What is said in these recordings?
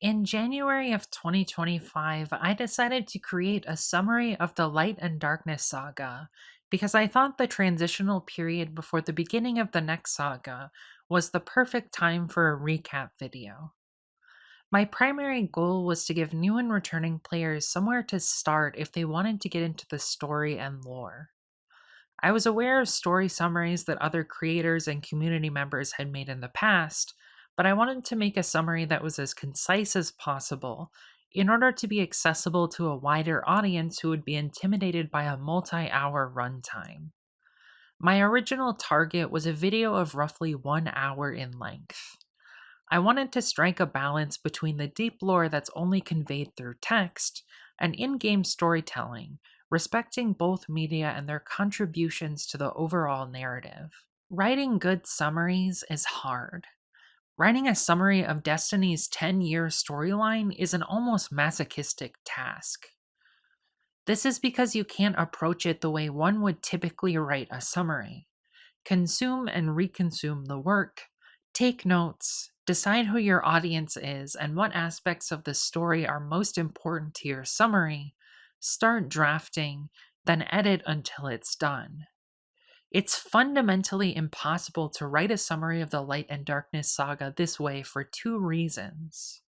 In January of 2025, I decided to create a summary of the Light and Darkness saga because I thought the transitional period before the beginning of the next saga was the perfect time for a recap video. My primary goal was to give new and returning players somewhere to start if they wanted to get into the story and lore. I was aware of story summaries that other creators and community members had made in the past, but I wanted to make a summary that was as concise as possible in order to be accessible to a wider audience who would be intimidated by a multi hour runtime. My original target was a video of roughly 1 hour in length. I wanted to strike a balance between the deep lore that's only conveyed through text and in game storytelling, respecting both media and their contributions to the overall narrative. Writing good summaries is hard. Writing a summary of Destiny's 10-year storyline is an almost masochistic task. This is because you can't approach it the way one would typically write a summary. Consume and reconsume the work, take notes, decide who your audience is and what aspects of the story are most important to your summary, start drafting, then edit until it's done. It's fundamentally impossible to write a summary of the Light and Darkness saga this way for two reasons.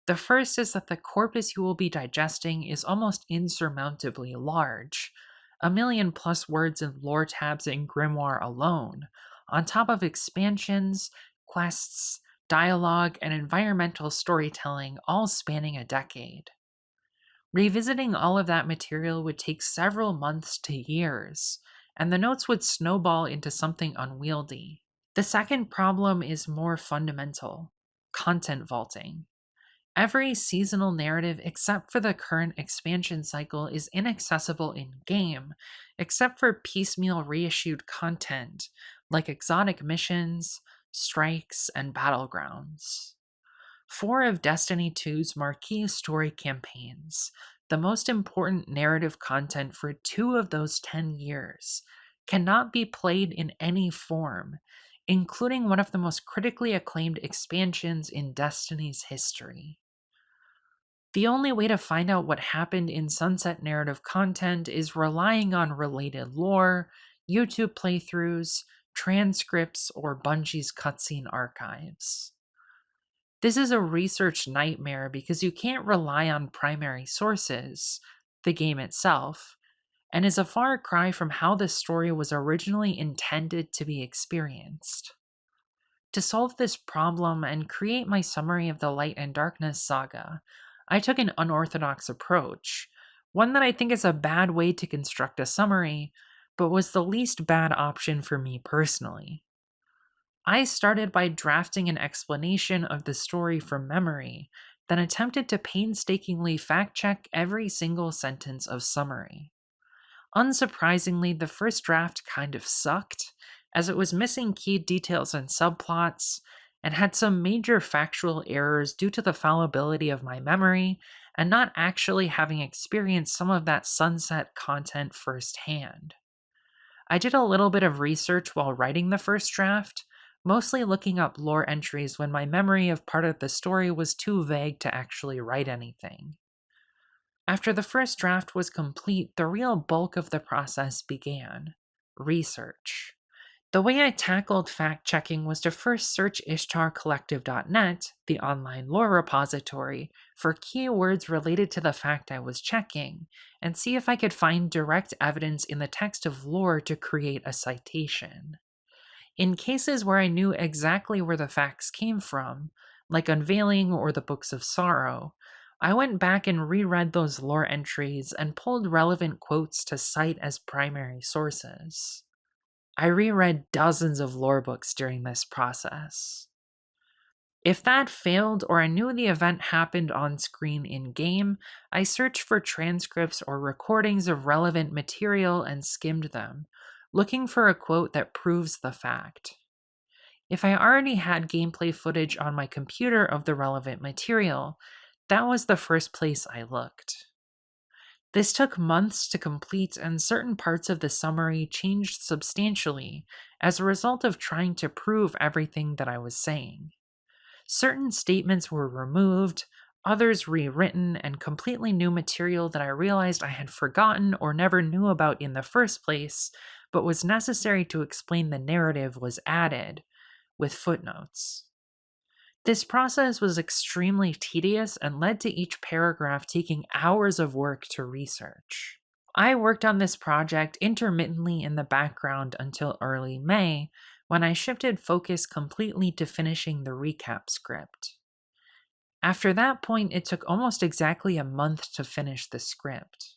The first is that the corpus you will be digesting is almost insurmountably large, 1 million+ words in lore tabs in Grimoire alone, on top of expansions, quests, dialogue, and environmental storytelling all spanning a decade. Revisiting all of that material would take several months to years, and the notes would snowball into something unwieldy. The second problem is more fundamental: content vaulting. Every seasonal narrative except for the current expansion cycle is inaccessible in game, except for piecemeal reissued content like exotic missions, strikes, and battlegrounds. 4 of Destiny 2's marquee story campaigns, the most important narrative content for 2 of those 10 years, cannot be played in any form, including one of the most critically acclaimed expansions in Destiny's history. The only way to find out what happened in Sunset narrative content is relying on related lore, YouTube playthroughs, transcripts, or Bungie's cutscene archives. This is a research nightmare because you can't rely on primary sources, the game itself, and is a far cry from how the story was originally intended to be experienced. To solve this problem and create my summary of the Light and Darkness saga, I took an unorthodox approach, one that I think is a bad way to construct a summary, but was the least bad option for me personally. I started by drafting an explanation of the story from memory, then attempted to painstakingly fact check every single sentence of summary. Unsurprisingly, the first draft kind of sucked, as it was missing key details and subplots, and had some major factual errors due to the fallibility of my memory and not actually having experienced some of that sunset content firsthand. I did a little bit of research while writing the first draft, mostly looking up lore entries when my memory of part of the story was too vague to actually write anything. After the first draft was complete, the real bulk of the process began: research. The way I tackled fact-checking was to first search ishtarcollective.net, the online lore repository, for keywords related to the fact I was checking, and see if I could find direct evidence in the text of lore to create a citation. In cases where I knew exactly where the facts came from, like Unveiling or the Books of Sorrow, I went back and reread those lore entries and pulled relevant quotes to cite as primary sources. I reread dozens of lore books during this process. If that failed or I knew the event happened on screen in-game, I searched for transcripts or recordings of relevant material and skimmed them, looking for a quote that proves the fact. If I already had gameplay footage on my computer of the relevant material, that was the first place I looked. This took months to complete, and certain parts of the summary changed substantially as a result of trying to prove everything that I was saying. Certain statements were removed, others rewritten, and completely new material that I realized I had forgotten or never knew about in the first place, but was necessary to explain the narrative was added, with footnotes. This process was extremely tedious and led to each paragraph taking hours of work to research. I worked on this project intermittently in the background until early May, when I shifted focus completely to finishing the recap script. After that point, it took almost exactly a month to finish the script.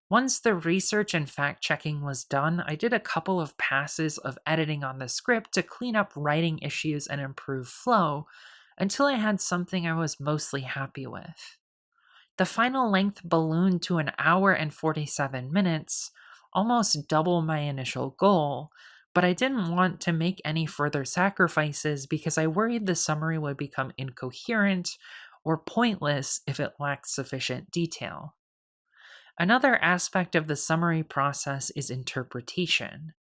Once the research and fact checking was done, I did a couple of passes of editing on the script to clean up writing issues and improve flow until I had something I was mostly happy with. The final length ballooned to an hour and 47 minutes, almost double my initial goal, but I didn't want to make any further sacrifices because I worried the summary would become incoherent or pointless if it lacked sufficient detail. Another aspect of the summary process is interpretation.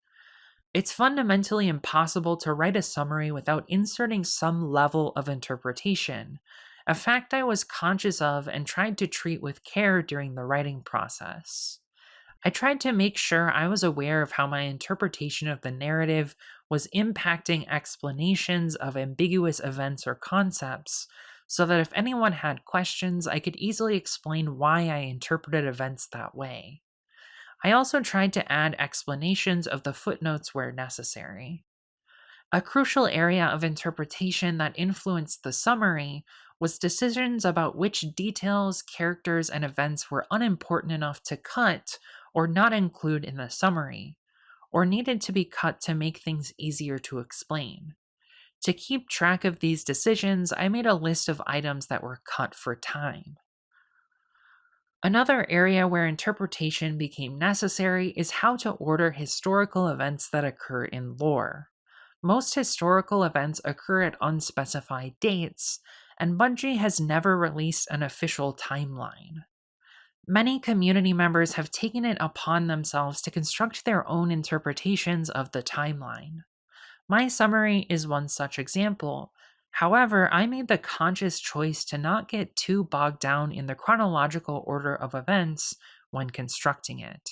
It's fundamentally impossible to write a summary without inserting some level of interpretation, a fact I was conscious of and tried to treat with care during the writing process. I tried to make sure I was aware of how my interpretation of the narrative was impacting explanations of ambiguous events or concepts, so that if anyone had questions, I could easily explain why I interpreted events that way. I also tried to add explanations of the footnotes where necessary. A crucial area of interpretation that influenced the summary was decisions about which details, characters, and events were unimportant enough to cut or not include in the summary, or needed to be cut to make things easier to explain. To keep track of these decisions, I made a list of items that were cut for time. Another area where interpretation became necessary is how to order historical events that occur in lore. Most historical events occur at unspecified dates, and Bungie has never released an official timeline. Many community members have taken it upon themselves to construct their own interpretations of the timeline. My summary is one such example. However, I made the conscious choice to not get too bogged down in the chronological order of events when constructing it.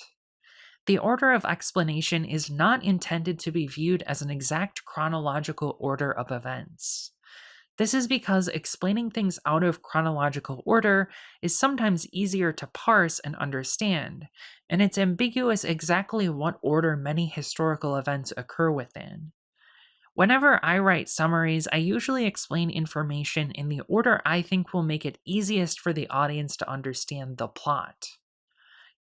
The order of explanation is not intended to be viewed as an exact chronological order of events. This is because explaining things out of chronological order is sometimes easier to parse and understand, and it's ambiguous exactly what order many historical events occur within. Whenever I write summaries, I usually explain information in the order I think will make it easiest for the audience to understand the plot.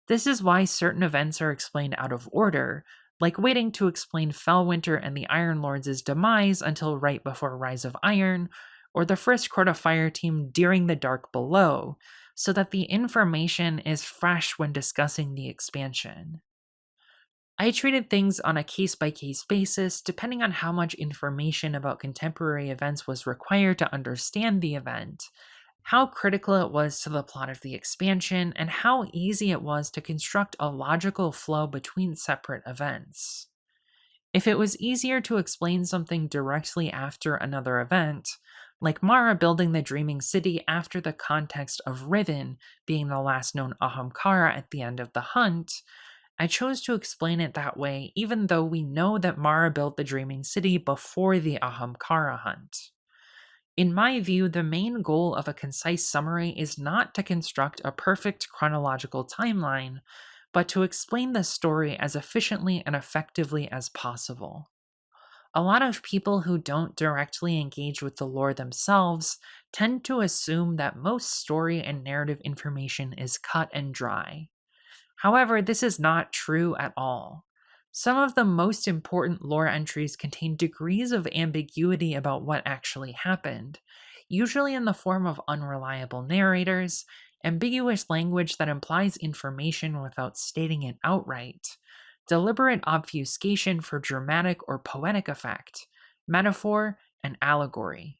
This is why certain events are explained out of order, like waiting to explain Fellwinter and the Iron Lords' demise until right before Rise of Iron, or the first Court of Fire team during the Dark Below, so that the information is fresh when discussing the expansion. I treated things on a case by case basis depending on how much information about contemporary events was required to understand the event, how critical it was to the plot of the expansion, and how easy it was to construct a logical flow between separate events. If it was easier to explain something directly after another event, like Mara building the Dreaming City after the context of Riven being the last known Ahamkara at the end of the hunt, I chose to explain it that way even though we know that Mara built the Dreaming City before the Ahamkara hunt. In my view, the main goal of a concise summary is not to construct a perfect chronological timeline, but to explain the story as efficiently and effectively as possible. A lot of people who don't directly engage with the lore themselves tend to assume that most story and narrative information is cut and dry. However, this is not true at all. Some of the most important lore entries contain degrees of ambiguity about what actually happened, usually in the form of unreliable narrators, ambiguous language that implies information without stating it outright, deliberate obfuscation for dramatic or poetic effect, metaphor, and allegory.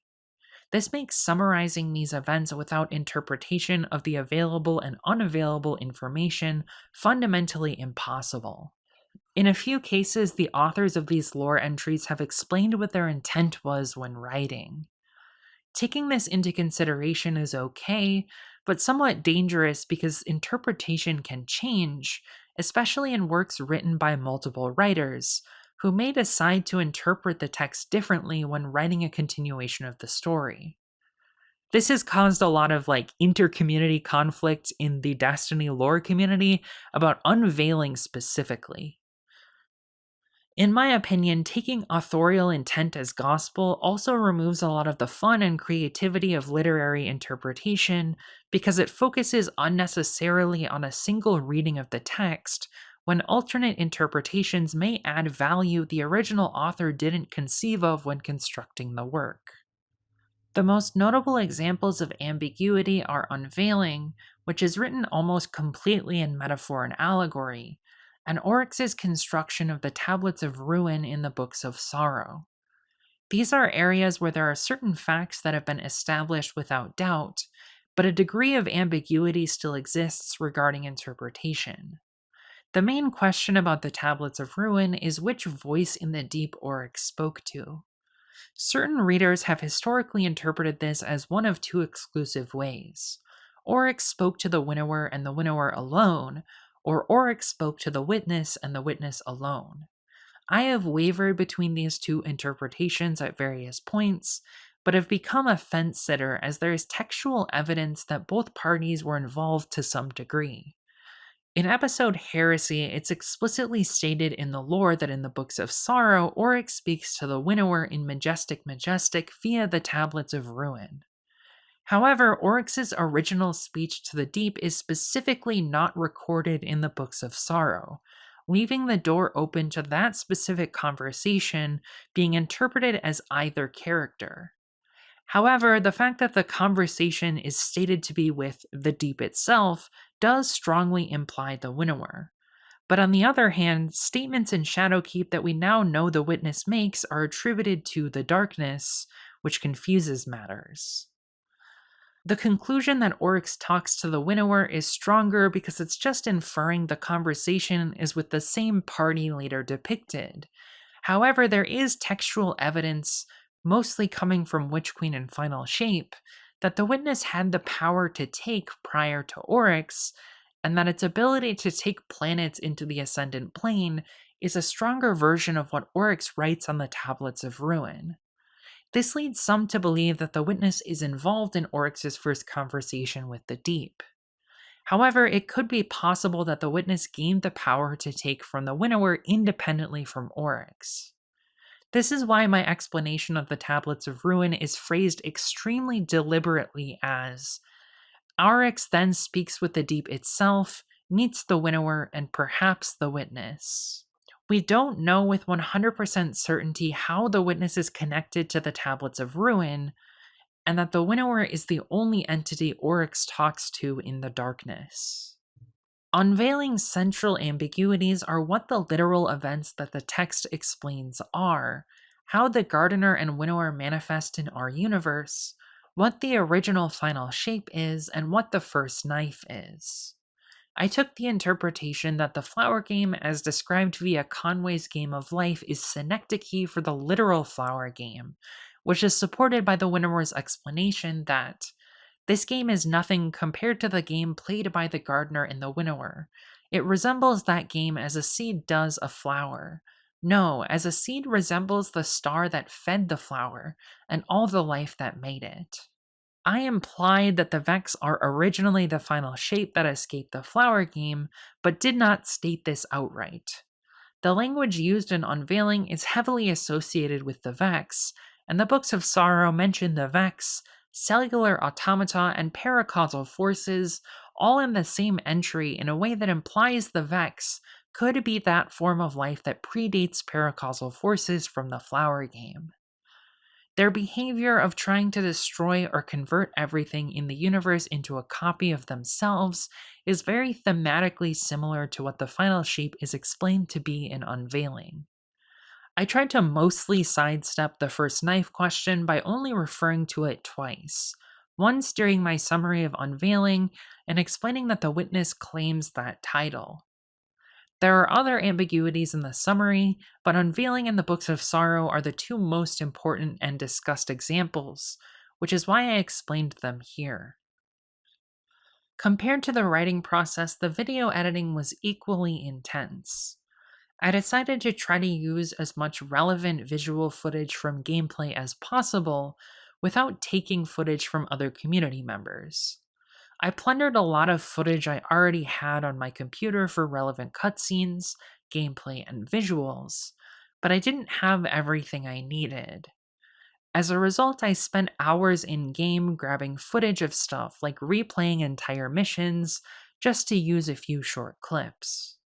This makes summarizing these events without interpretation of the available and unavailable information fundamentally impossible. In a few cases, the authors of these lore entries have explained what their intent was when writing. Taking this into consideration is okay, but somewhat dangerous because interpretation can change, especially in works written by multiple writers, who may decide to interpret the text differently when writing a continuation of the story. This has caused a lot of inter-community conflict in the Destiny lore community about unveiling specifically. In my opinion, taking authorial intent as gospel also removes a lot of the fun and creativity of literary interpretation because it focuses unnecessarily on a single reading of the text, when alternate interpretations may add value the original author didn't conceive of when constructing the work. The most notable examples of ambiguity are unveiling, which is written almost completely in metaphor and allegory, and Oryx's construction of the tablets of ruin in the books of sorrow. These are areas where there are certain facts that have been established without doubt, but a degree of ambiguity still exists regarding interpretation. The main question about the tablets of ruin is which voice in the deep Oryx spoke to. Certain readers have historically interpreted this as one of two exclusive ways. Oryx spoke to the winnower and the winnower alone, or Oryx spoke to the witness and the witness alone. I have wavered between these two interpretations at various points, but have become a fence sitter as there is textual evidence that both parties were involved to some degree. In episode Heresy, it's explicitly stated in the lore that in the Books of Sorrow, Oryx speaks to the winnower in Majestic Majestic via the Tablets of Ruin. However, Oryx's original speech to the deep is specifically not recorded in the Books of Sorrow, leaving the door open to that specific conversation being interpreted as either character. However, the fact that the conversation is stated to be with the deep itself does strongly imply the winnower. But on the other hand, statements in Shadowkeep that we now know the witness makes are attributed to the darkness, which confuses matters. The conclusion that Oryx talks to the winnower is stronger because it's just inferring the conversation is with the same party later depicted. However, there is textual evidence, mostly coming from Witch Queen and Final Shape, that the witness had the power to take prior to Oryx, and that its ability to take planets into the Ascendant Plane is a stronger version of what Oryx writes on the Tablets of Ruin. This leads some to believe that the witness is involved in Oryx's first conversation with the deep. However, it could be possible that the witness gained the power to take from the winnower independently from Oryx. This is why my explanation of the Tablets of Ruin is phrased extremely deliberately as Oryx then speaks with the deep itself, meets the winnower, and perhaps the witness. We don't know with 100% certainty how the witness is connected to the Tablets of Ruin, and that the winnower is the only entity Oryx talks to in the darkness. Unveiling central ambiguities are what the literal events that the text explains are, how the gardener and winnower manifest in our universe, what the original final shape is, and what the first knife is. I took the interpretation that the flower game, as described via Conway's Game of Life, is synecdoche for the literal flower game, which is supported by the winnower's explanation that this game is nothing compared to the game played by the gardener and the winnower. It resembles that game as a seed does a flower. No, as a seed resembles the star that fed the flower, and all the life that made it. I implied that the Vex are originally the final shape that escaped the flower game, but did not state this outright. The language used in Unveiling is heavily associated with the Vex, and the Books of Sorrow mention the Vex, cellular automata, and paracausal forces all in the same entry in a way that implies the Vex could be that form of life that predates paracausal forces from the flower game. Their behavior of trying to destroy or convert everything in the universe into a copy of themselves is very thematically similar to what the final shape is explained to be in Unveiling. I tried to mostly sidestep the first knife question by only referring to it twice, once during my summary of Unveiling and explaining that the witness claims that title. There are other ambiguities in the summary, but Unveiling and the Books of Sorrow are the two most important and discussed examples, which is why I explained them here. Compared to the writing process, the video editing was equally intense. I decided to try to use as much relevant visual footage from gameplay as possible without taking footage from other community members. I plundered a lot of footage I already had on my computer for relevant cutscenes, gameplay, and visuals, but I didn't have everything I needed. As a result, I spent hours in game grabbing footage of stuff like replaying entire missions just to use a few short clips.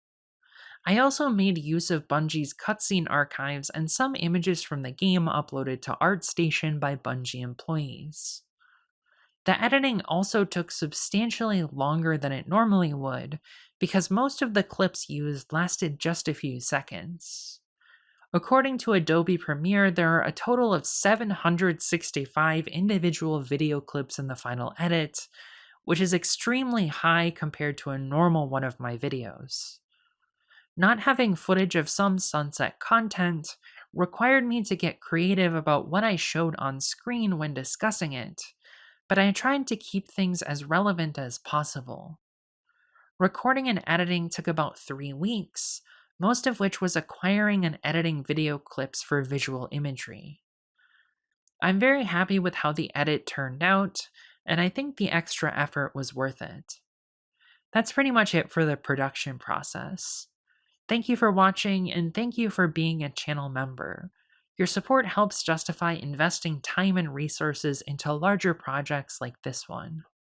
I also made use of Bungie's cutscene archives and some images from the game uploaded to ArtStation by Bungie employees. The editing also took substantially longer than it normally would because most of the clips used lasted just a few seconds. According to Adobe Premiere, there are a total of 765 individual video clips in the final edit, which is extremely high compared to a normal one of my videos. Not having footage of some sunset content required me to get creative about what I showed on screen when discussing it, but I tried to keep things as relevant as possible. Recording and editing took about 3 weeks, most of which was acquiring and editing video clips for visual imagery. I'm very happy with how the edit turned out, and I think the extra effort was worth it. That's pretty much it for the production process. Thank you for watching, and thank you for being a channel member. Your support helps justify investing time and resources into larger projects like this one.